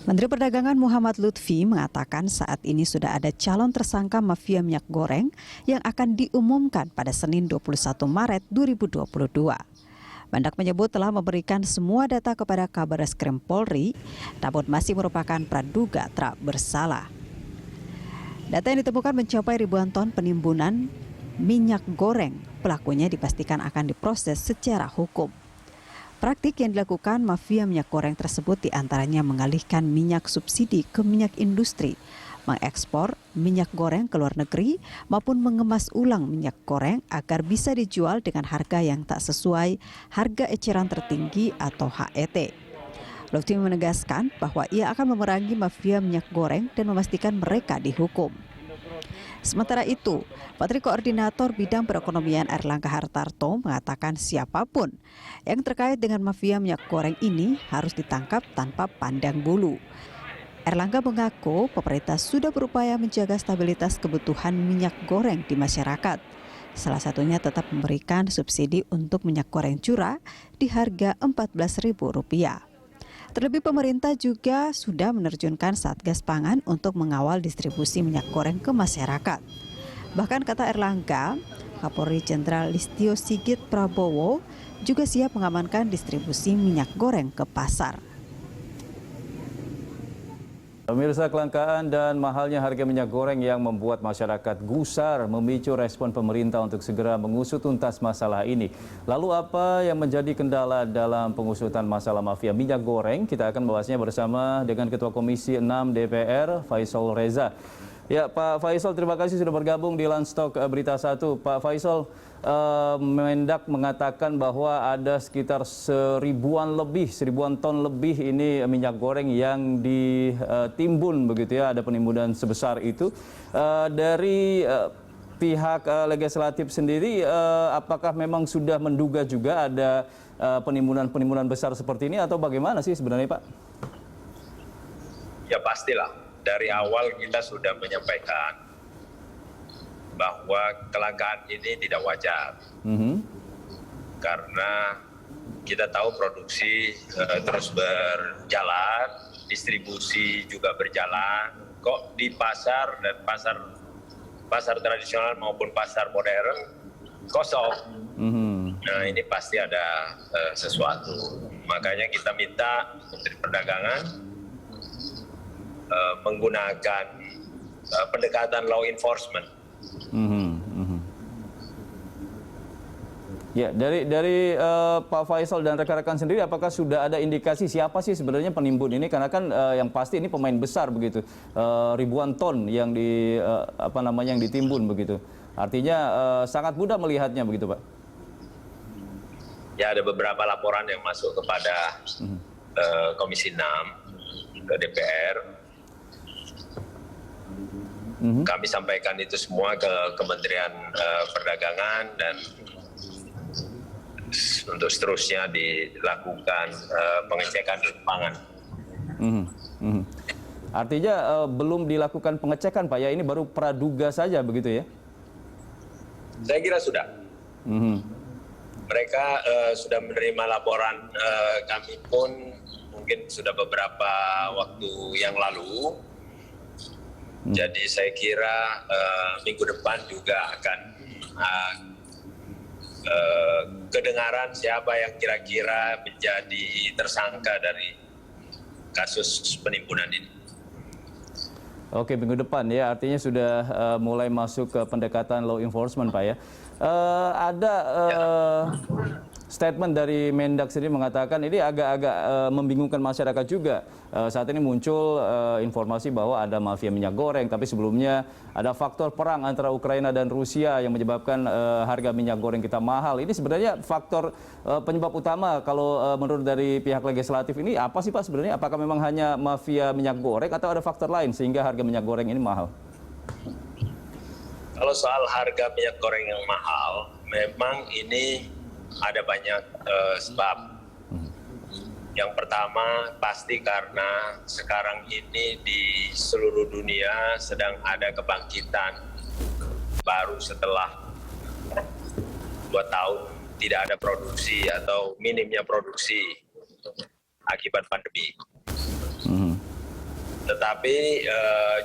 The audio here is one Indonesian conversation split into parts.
Menteri Perdagangan Muhammad Lutfi mengatakan saat ini sudah ada calon tersangka mafia minyak goreng yang akan diumumkan pada Senin 21 Maret 2022. Mendak menyebut telah memberikan semua data kepada Kabareskrim Polri, namun masih merupakan praduga tak bersalah. Data yang ditemukan mencapai ribuan ton penimbunan minyak goreng. Pelakunya dipastikan akan diproses secara hukum. Praktik yang dilakukan mafia minyak goreng tersebut diantaranya mengalihkan minyak subsidi ke minyak industri, mengekspor minyak goreng ke luar negeri, maupun mengemas ulang minyak goreng agar bisa dijual dengan harga yang tak sesuai harga eceran tertinggi atau HET. Lutfi menegaskan bahwa ia akan memerangi mafia minyak goreng dan memastikan mereka dihukum. Sementara itu, Menteri Koordinator Bidang Perekonomian Airlangga Hartarto mengatakan siapapun yang terkait dengan mafia minyak goreng ini harus ditangkap tanpa pandang bulu. Airlangga mengaku pemerintah sudah berupaya menjaga stabilitas kebutuhan minyak goreng di masyarakat. Salah satunya tetap memberikan subsidi untuk minyak goreng curah di harga Rp14.000. Terlebih pemerintah juga sudah menerjunkan Satgas Pangan untuk mengawal distribusi minyak goreng ke masyarakat. Bahkan kata Airlangga, Kapolri Jenderal Listio Sigit Prabowo juga siap mengamankan distribusi minyak goreng ke pasar. Pemirsa, kelangkaan dan mahalnya harga minyak goreng yang membuat masyarakat gusar memicu respon pemerintah untuk segera mengusut tuntas masalah ini. Lalu apa yang menjadi kendala dalam pengusutan masalah mafia minyak goreng? Kita akan membahasnya bersama dengan Ketua Komisi 6 DPR, Faisal Reza. Ya, Pak Faisal, terima kasih sudah bergabung di Landstok Berita 1. Pak Faisal, Mendak mengatakan bahwa ada sekitar seribuan ton lebih ini minyak goreng yang ditimbun begitu ya, ada penimbunan sebesar itu. Dari pihak legislatif sendiri, apakah memang sudah menduga juga ada penimbunan besar seperti ini atau bagaimana sih sebenarnya, Pak? Ya pastilah. Dari awal kita sudah menyampaikan bahwa kelangkaan ini tidak wajar. Karena kita tahu produksi terus berjalan, distribusi juga berjalan. Kok di pasar dan pasar tradisional maupun pasar modern kosong. Nah ini pasti ada sesuatu. Makanya kita minta Menteri Perdagangan menggunakan pendekatan law enforcement. Ya, dari Pak Faisal dan rekan-rekan sendiri, apakah sudah ada indikasi siapa sih sebenarnya penimbun ini? Karena kan yang pasti ini pemain besar begitu, ribuan ton yang yang ditimbun begitu. Artinya sangat mudah melihatnya begitu, Pak. Ya, ada beberapa laporan yang masuk kepada Komisi 6 ke DPR. Kami sampaikan itu semua ke Kementerian Perdagangan dan untuk seterusnya dilakukan pengecekan di lapangan. Artinya belum dilakukan pengecekan, Pak, ya, ini baru praduga saja begitu ya? Saya kira sudah. Mereka sudah menerima laporan kami pun mungkin sudah beberapa waktu yang lalu. Jadi saya kira minggu depan juga akan kedengaran siapa yang kira-kira menjadi tersangka dari kasus penimbunan ini. Oke, minggu depan ya, artinya sudah mulai masuk ke pendekatan law enforcement, Pak ya. Ada statement dari Mendak sendiri mengatakan ini agak-agak membingungkan masyarakat juga. Saat ini muncul informasi bahwa ada mafia minyak goreng, tapi sebelumnya ada faktor perang antara Ukraina dan Rusia yang menyebabkan harga minyak goreng kita mahal. Ini sebenarnya faktor penyebab utama kalau menurut dari pihak legislatif ini apa sih, Pak, sebenarnya? Apakah memang hanya mafia minyak goreng atau ada faktor lain sehingga harga minyak goreng ini mahal? Kalau soal harga minyak goreng yang mahal, memang ini ada banyak sebab. Yang pertama pasti karena sekarang ini di seluruh dunia sedang ada kebangkitan baru setelah 2 tahun tidak ada produksi atau minimnya produksi akibat pandemi. Tetapi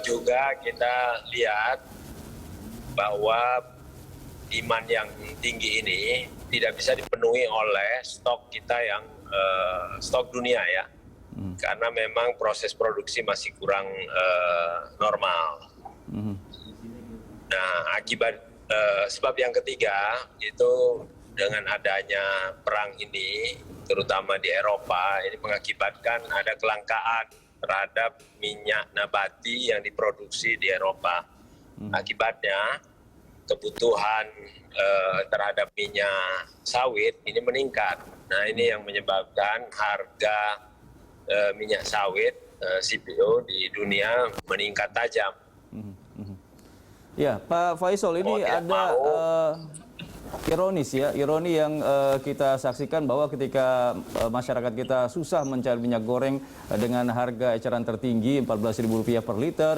juga kita lihat bahwa demand yang tinggi ini tidak bisa dipenuhi oleh stok kita yang stok dunia ya, karena memang proses produksi masih kurang normal. Nah, akibat sebab yang ketiga itu dengan adanya perang ini, terutama di Eropa, ini mengakibatkan ada kelangkaan terhadap minyak nabati yang diproduksi di Eropa. Akibatnya kebutuhan terhadap minyak sawit ini meningkat. Nah, ini yang menyebabkan harga minyak sawit CPO di dunia meningkat tajam. Ya, Pak Faisal, ini ada ironi yang kita saksikan bahwa ketika masyarakat kita susah mencari minyak goreng dengan harga eceran tertinggi Rp14.000 per liter,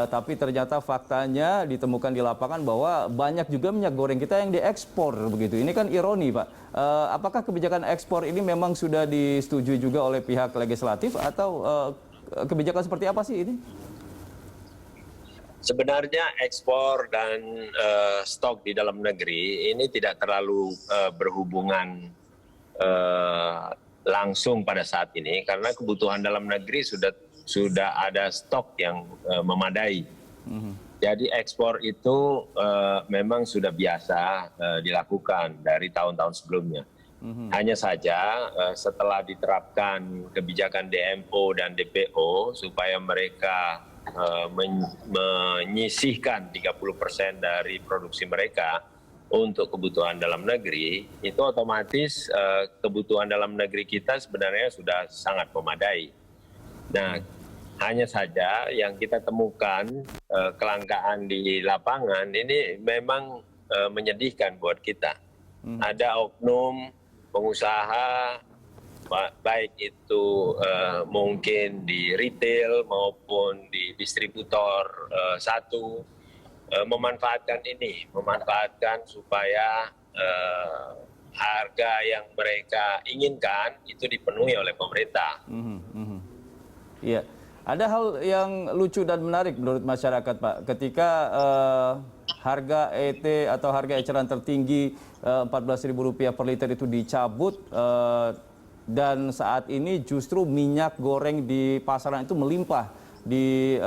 tapi ternyata faktanya ditemukan di lapangan bahwa banyak juga minyak goreng kita yang diekspor begitu. Ini kan ironi, Pak. Apakah kebijakan ekspor ini memang sudah disetujui juga oleh pihak legislatif atau kebijakan seperti apa sih ini? Sebenarnya ekspor dan stok di dalam negeri ini tidak terlalu berhubungan langsung pada saat ini karena kebutuhan dalam negeri sudah ada stok yang memadai. Jadi ekspor itu memang sudah biasa dilakukan dari tahun-tahun sebelumnya. Hanya saja setelah diterapkan kebijakan DMO dan DPO supaya mereka menyisihkan 30% dari produksi mereka untuk kebutuhan dalam negeri, itu otomatis kebutuhan dalam negeri kita sebenarnya sudah sangat memadai. Nah, hanya saja yang kita temukan kelangkaan di lapangan ini memang menyedihkan buat kita. Ada oknum pengusaha baik itu mungkin di retail maupun di distributor memanfaatkan supaya harga yang mereka inginkan itu dipenuhi oleh pemerintah. Iya, ada hal yang lucu dan menarik menurut masyarakat, Pak. Ketika harga ET atau harga eceran tertinggi Rp14.000 per liter itu dicabut, dan saat ini justru minyak goreng di pasaran itu melimpah, di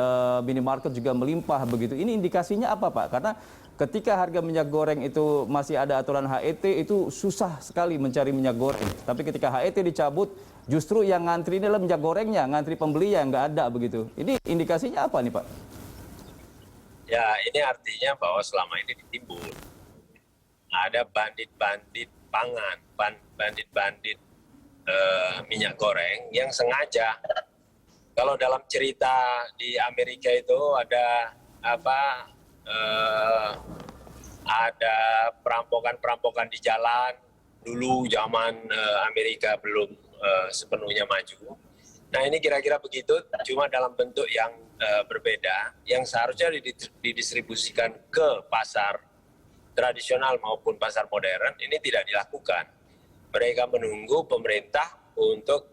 minimarket juga melimpah begitu. Ini indikasinya apa, Pak? Karena ketika harga minyak goreng itu masih ada aturan HET, itu susah sekali mencari minyak goreng. Tapi ketika HET dicabut, justru yang ngantri ini adalah minyak gorengnya, ngantri pembeli yang nggak ada begitu. Ini indikasinya apa nih, Pak? Ya, ini artinya bahwa selama ini ditimbun. Ada bandit-bandit pangan, bandit-bandit minyak goreng yang sengaja. Kalau dalam cerita di Amerika itu ada ada perampokan-perampokan di jalan dulu zaman Amerika belum sepenuhnya maju. Nah, ini kira-kira begitu, cuma dalam bentuk yang berbeda, yang seharusnya didistribusikan ke pasar tradisional maupun pasar modern, ini tidak dilakukan. Mereka menunggu pemerintah untuk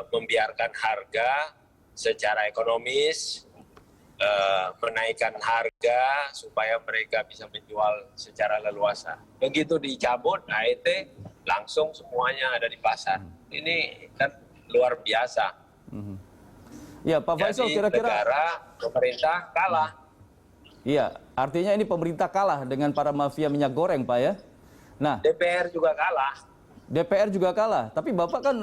membiarkan harga secara ekonomis, menaikkan harga supaya mereka bisa menjual secara leluasa. Begitu dicabut HET, langsung semuanya ada di pasar. Ini kan luar biasa. Ya, Pak Faisal, kira-kira negara, pemerintah kalah. Iya, artinya ini pemerintah kalah dengan para mafia minyak goreng, Pak ya. Nah, DPR juga kalah. DPR juga kalah, tapi Bapak kan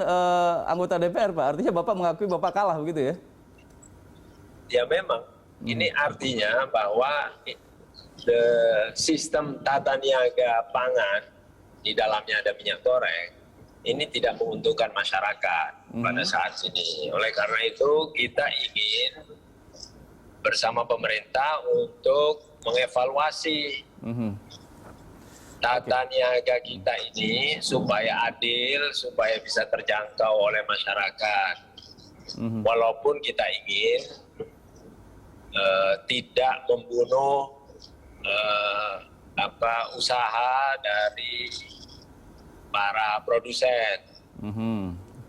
anggota DPR, Pak. Artinya Bapak mengakui Bapak kalah begitu ya? Ya memang, ini artinya bahwa sistem tata niaga pangan di dalamnya ada minyak goreng, ini tidak menguntungkan masyarakat pada saat ini. Oleh karena itu kita ingin bersama pemerintah untuk mengevaluasi tata niaga kita ini supaya adil, supaya bisa terjangkau oleh masyarakat. Walaupun kita ingin tidak membunuh usaha dari para produsen,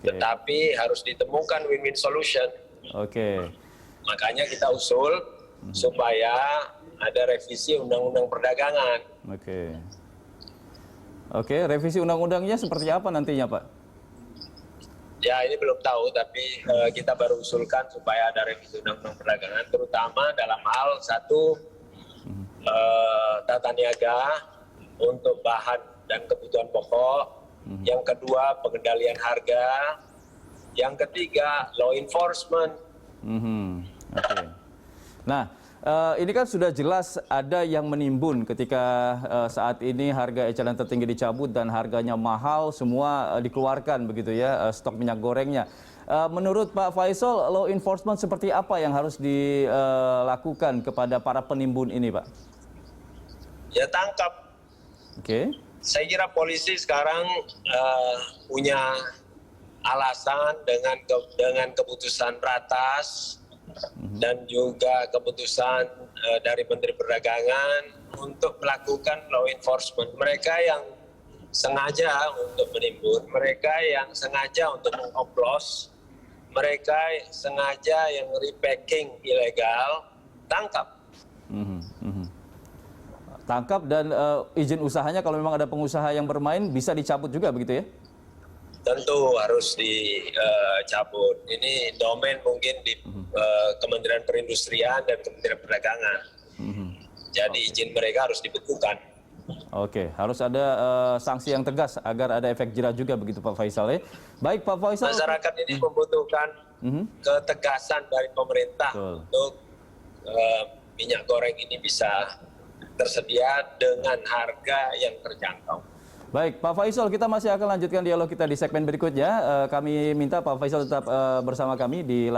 tetapi harus ditemukan win-win solution. Oke. Makanya kita usul supaya ada revisi Undang-Undang Perdagangan. Oke. Oke, revisi undang-undangnya seperti apa nantinya, Pak? Ya, ini belum tahu, tapi kita baru usulkan supaya ada revisi Undang-Undang Perdagangan, terutama dalam hal satu, tata niaga untuk bahan dan kebutuhan pokok. Yang kedua, pengendalian harga. Yang ketiga, law enforcement. Oke. Nah, ini kan sudah jelas ada yang menimbun ketika saat ini harga eceran tertinggi dicabut dan harganya mahal, semua dikeluarkan begitu ya, stok minyak gorengnya. Menurut Pak Faisal, law enforcement seperti apa yang harus dilakukan kepada para penimbun ini, Pak? Ya, tangkap. Oke. Saya kira polisi sekarang punya alasan dengan keputusan Ratas dan juga keputusan dari Menteri Perdagangan untuk melakukan law enforcement. Mereka yang sengaja untuk menimbun, mereka yang sengaja untuk mengoplos, mereka sengaja yang repacking ilegal, tangkap. Tangkap dan izin usahanya kalau memang ada pengusaha yang bermain bisa dicabut juga begitu ya? Tentu harus dicabut. Ini domain mungkin di Kementerian Perindustrian dan Kementerian Perdagangan. Jadi izin mereka harus dibekukan. Oke, harus ada sanksi yang tegas agar ada efek jerah juga begitu Pak Faisal ya. Baik Pak Faisal. Masyarakat ini membutuhkan ketegasan dari pemerintah untuk minyak goreng ini bisa tersedia dengan harga yang terjangkau. Baik, Pak Faisal, kita masih akan lanjutkan dialog kita di segmen berikutnya. Kami minta Pak Faisal tetap bersama kami di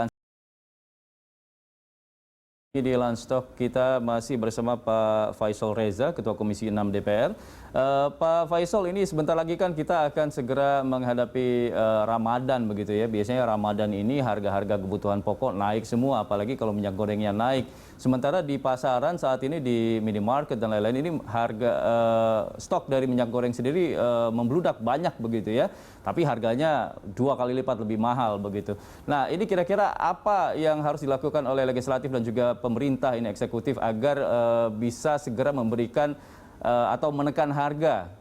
Landstalk. Kita masih bersama Pak Faisal Reza, Ketua Komisi 6 DPR. Pak Faisal, ini sebentar lagi kan kita akan segera menghadapi Ramadan begitu ya. Biasanya Ramadan ini harga-harga kebutuhan pokok naik semua, apalagi kalau minyak gorengnya naik. Sementara di pasaran saat ini di minimarket dan lain-lain ini harga stok dari minyak goreng sendiri membludak banyak begitu ya. Tapi harganya 2 kali lipat lebih mahal begitu. Nah, ini kira-kira apa yang harus dilakukan oleh legislatif dan juga pemerintah ini eksekutif agar bisa segera memberikan atau menekan harga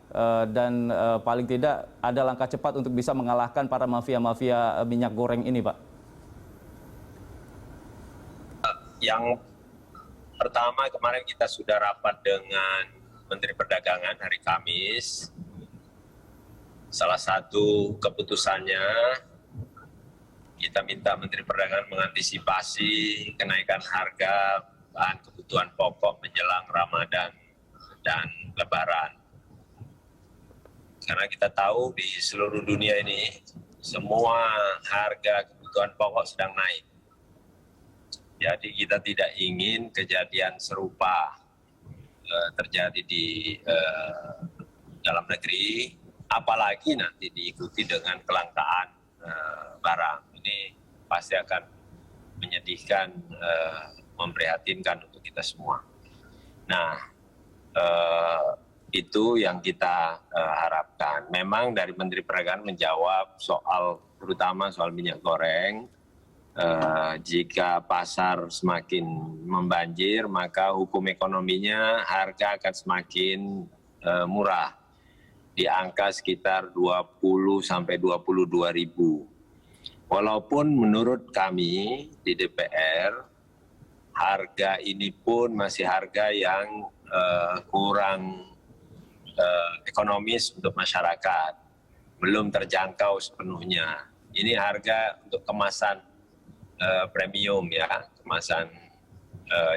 dan paling tidak ada langkah cepat untuk bisa mengalahkan para mafia-mafia minyak goreng ini, Pak? Yang pertama, kemarin kita sudah rapat dengan Menteri Perdagangan hari Kamis. Salah satu keputusannya, kita minta Menteri Perdagangan mengantisipasi kenaikan harga bahan kebutuhan pokok menjelang Ramadan dan Lebaran. Karena kita tahu di seluruh dunia ini, semua harga kebutuhan pokok sedang naik. Jadi kita tidak ingin kejadian serupa terjadi di dalam negeri, apalagi nanti diikuti dengan kelangkaan barang. Ini pasti akan menyedihkan, memprihatinkan untuk kita semua. Nah, itu yang kita harapkan. Memang dari Menteri Perdagangan menjawab terutama soal minyak goreng. Jika pasar semakin membanjir, maka hukum ekonominya harga akan semakin murah, di angka sekitar 20 sampai 22 ribu. Walaupun menurut kami di DPR, harga ini pun masih harga yang kurang ekonomis untuk masyarakat, belum terjangkau sepenuhnya. Ini harga untuk kemasan premium ya, kemasan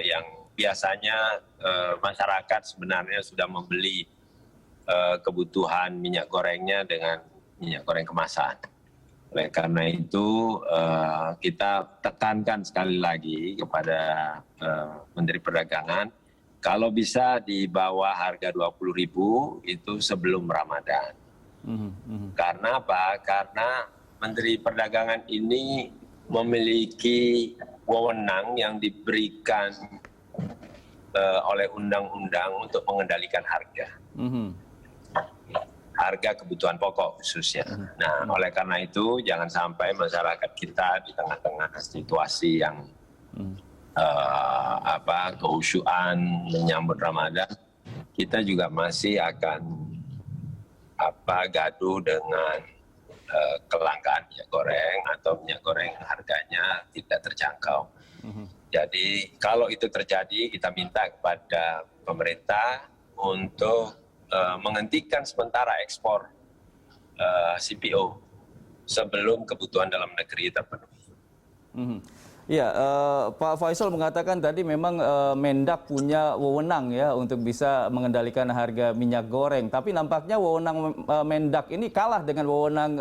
yang biasanya masyarakat sebenarnya sudah membeli kebutuhan minyak gorengnya dengan minyak goreng kemasan. Oleh karena itu kita tekankan sekali lagi kepada Menteri Perdagangan, kalau bisa di bawah harga 20.000 itu sebelum Ramadan. Karena apa? Karena Menteri Perdagangan ini memiliki wewenang yang diberikan oleh undang-undang untuk mengendalikan harga. Harga kebutuhan pokok khususnya. Nah, oleh karena itu jangan sampai masyarakat kita di tengah-tengah situasi yang kehusyuan menyambut Ramadan, kita juga masih akan gaduh dengan kelangkaan minyak goreng atau minyak goreng harganya tidak terjangkau. Jadi kalau itu terjadi, kita minta kepada pemerintah untuk menghentikan sementara ekspor CPO sebelum kebutuhan dalam negeri terpenuhi. Ya, Pak Faisal mengatakan tadi memang Mendak punya wewenang ya untuk bisa mengendalikan harga minyak goreng. Tapi nampaknya wewenang Mendak ini kalah dengan wewenang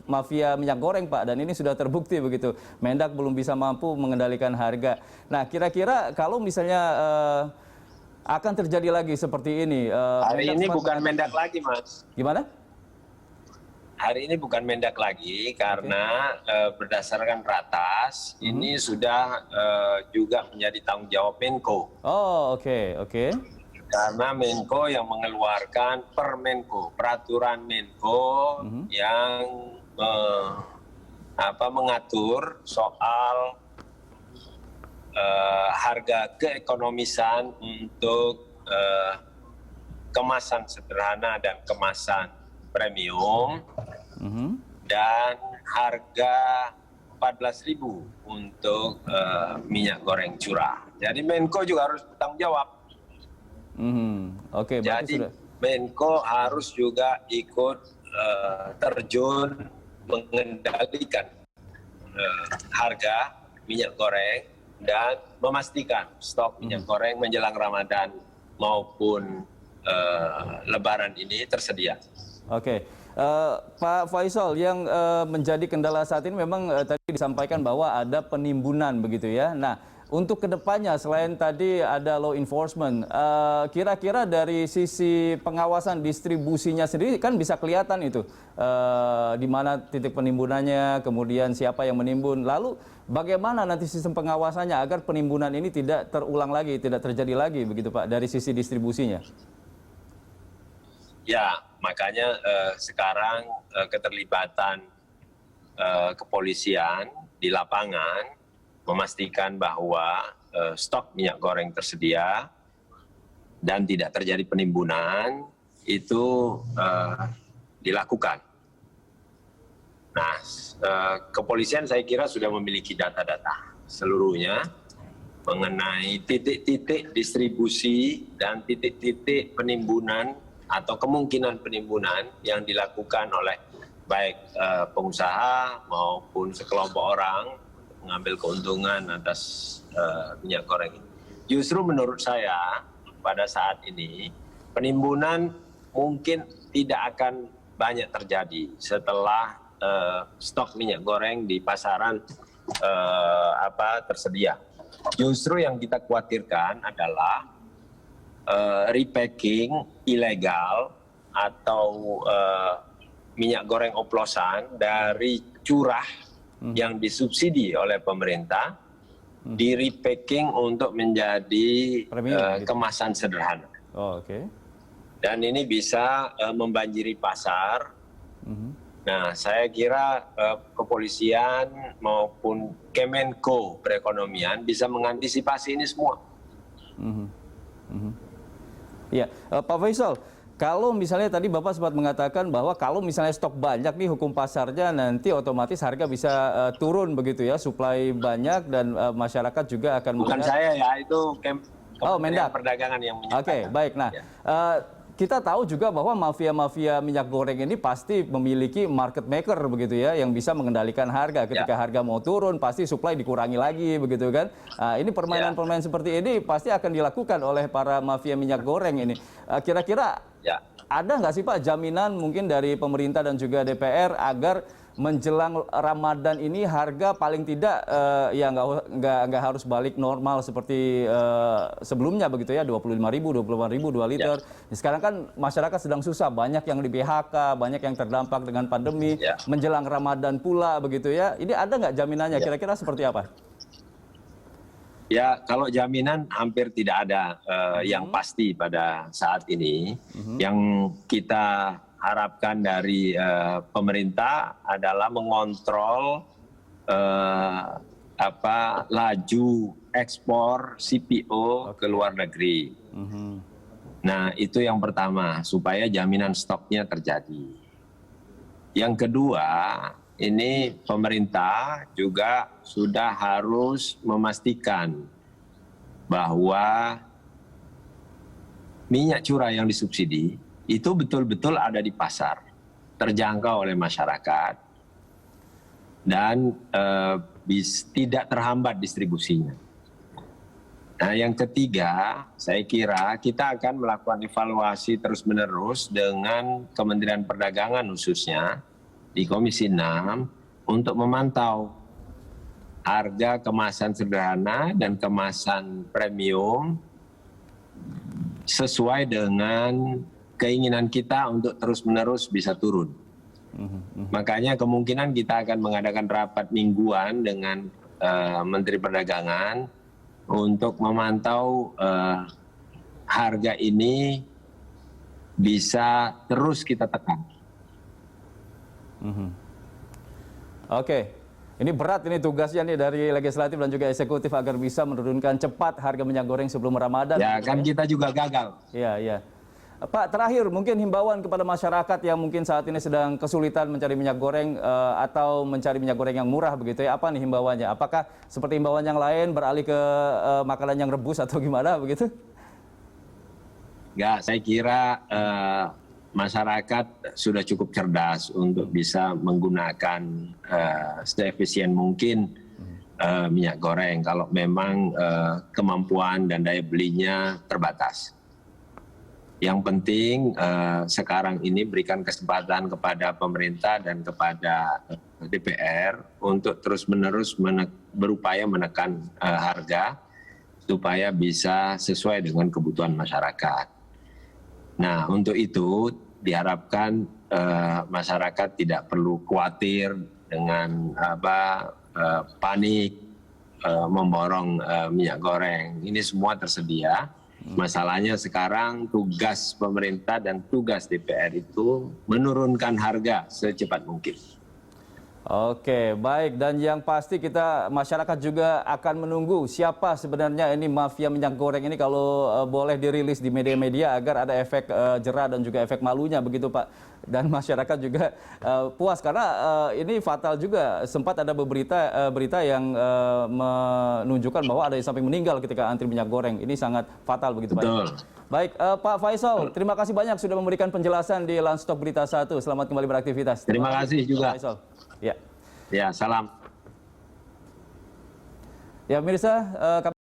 mafia minyak goreng, Pak. Dan ini sudah terbukti begitu. Mendak belum bisa mampu mengendalikan harga. Nah, kira-kira kalau misalnya akan terjadi lagi seperti ini. Hari ini bukan Mendak lagi, Mas. Gimana? Hari ini bukan Mendak lagi karena berdasarkan ratas ini sudah juga menjadi tanggung jawab Menko. Oh, oke. Karena Menko yang mengeluarkan Permenko, peraturan Menko yang mengatur soal harga keekonomisan untuk kemasan sederhana dan kemasan premium, dan harga 14.000 untuk minyak goreng curah. Jadi Menko juga harus bertanggung jawab. Oke, jadi sudah. Menko harus juga ikut terjun mengendalikan harga minyak goreng dan memastikan stok minyak goreng menjelang Ramadan maupun Lebaran ini tersedia. Oke, Pak Faisal, yang menjadi kendala saat ini memang tadi disampaikan bahwa ada penimbunan begitu ya. Nah, untuk kedepannya selain tadi ada law enforcement, kira-kira dari sisi pengawasan distribusinya sendiri kan bisa kelihatan itu di mana titik penimbunannya, kemudian siapa yang menimbun. Lalu bagaimana nanti sistem pengawasannya agar penimbunan ini tidak terulang lagi, tidak terjadi lagi begitu Pak dari sisi distribusinya? Ya, makanya sekarang keterlibatan kepolisian di lapangan memastikan bahwa stok minyak goreng tersedia dan tidak terjadi penimbunan itu dilakukan. Nah, kepolisian saya kira sudah memiliki data-data seluruhnya mengenai titik-titik distribusi dan titik-titik penimbunan atau kemungkinan penimbunan yang dilakukan oleh baik pengusaha maupun sekelompok orang untuk mengambil keuntungan atas minyak goreng ini. Justru menurut saya pada saat ini penimbunan mungkin tidak akan banyak terjadi setelah stok minyak goreng di pasaran tersedia. Justru yang kita khawatirkan adalah repacking ilegal atau minyak goreng oplosan dari curah yang disubsidi oleh pemerintah di repacking untuk menjadi kemasan sederhana. Oh, oke. Dan ini bisa membanjiri pasar. Nah, saya kira kepolisian maupun Kemenko perekonomian bisa mengantisipasi ini semua. Ya, Pak Faisal, kalau misalnya tadi Bapak sempat mengatakan bahwa kalau misalnya stok banyak nih hukum pasarnya nanti otomatis harga bisa turun begitu ya, suplai banyak dan masyarakat juga akan Bukan saya ya, itu Mendak Perdagangan yang menyatakan. Oke, baik. Nah, kita tahu juga bahwa mafia-mafia minyak goreng ini pasti memiliki market maker begitu ya, yang bisa mengendalikan harga. Ketika harga mau turun, pasti supply dikurangi lagi begitu kan. Ini permainan-permainan seperti ini pasti akan dilakukan oleh para mafia minyak goreng ini. Kira-kira ada nggak sih Pak jaminan mungkin dari pemerintah dan juga DPR agar menjelang Ramadan ini harga paling tidak ya nggak harus balik normal seperti sebelumnya begitu ya, 25.000, 28.000 2 liter. Sekarang kan masyarakat sedang susah, banyak yang di PHK, banyak yang terdampak dengan pandemi, menjelang Ramadan pula begitu ya. Ini ada nggak jaminannya, kira-kira seperti apa? Ya, kalau jaminan hampir tidak ada yang pasti pada saat ini. Yang kita harapkan dari pemerintah adalah mengontrol laju ekspor CPO ke luar negeri. Nah, itu yang pertama, supaya jaminan stoknya terjadi. Yang kedua, ini pemerintah juga sudah harus memastikan bahwa minyak curah yang disubsidi itu betul-betul ada di pasar, terjangkau oleh masyarakat, dan tidak terhambat distribusinya. Nah, yang ketiga, saya kira kita akan melakukan evaluasi terus-menerus dengan Kementerian Perdagangan khususnya di Komisi 6 untuk memantau harga kemasan sederhana dan kemasan premium sesuai dengan keinginan kita untuk terus-menerus bisa turun. Makanya kemungkinan kita akan mengadakan rapat mingguan dengan Menteri Perdagangan untuk memantau harga ini bisa terus kita tekan. Oke. Ini berat ini tugasnya nih dari legislatif dan juga eksekutif agar bisa menurunkan cepat harga minyak goreng sebelum Ramadan. Ya kan kita juga gagal. Iya, iya. Pak, terakhir mungkin himbauan kepada masyarakat yang mungkin saat ini sedang kesulitan mencari minyak goreng atau mencari minyak goreng yang murah begitu ya. Apa nih himbauannya? Apakah seperti himbauan yang lain beralih ke makanan yang rebus atau gimana begitu? Enggak, saya kira masyarakat sudah cukup cerdas untuk bisa menggunakan seefisien mungkin minyak goreng kalau memang kemampuan dan daya belinya terbatas. Yang penting sekarang ini berikan kesempatan kepada pemerintah dan kepada DPR untuk terus-menerus berupaya menekan harga supaya bisa sesuai dengan kebutuhan masyarakat. Nah, untuk itu diharapkan masyarakat tidak perlu khawatir dengan panik memborong minyak goreng. Ini semua tersedia. Masalahnya sekarang tugas pemerintah dan tugas DPR itu menurunkan harga secepat mungkin. Oke, baik. Dan yang pasti kita masyarakat juga akan menunggu siapa sebenarnya ini mafia minyak goreng ini kalau boleh dirilis di media-media agar ada efek jera dan juga efek malunya begitu Pak. Dan masyarakat juga puas karena ini fatal juga. Sempat ada berita yang menunjukkan bahwa ada yang sampai meninggal ketika antri minyak goreng. Ini sangat fatal begitu Pak. Betul. Baik, Pak Faisal, terima kasih banyak sudah memberikan penjelasan di Landstok Berita 1. Selamat kembali beraktivitas. Terima kasih juga. Pak Faisal. Ya. Ya, salam. Ya, pemirsa,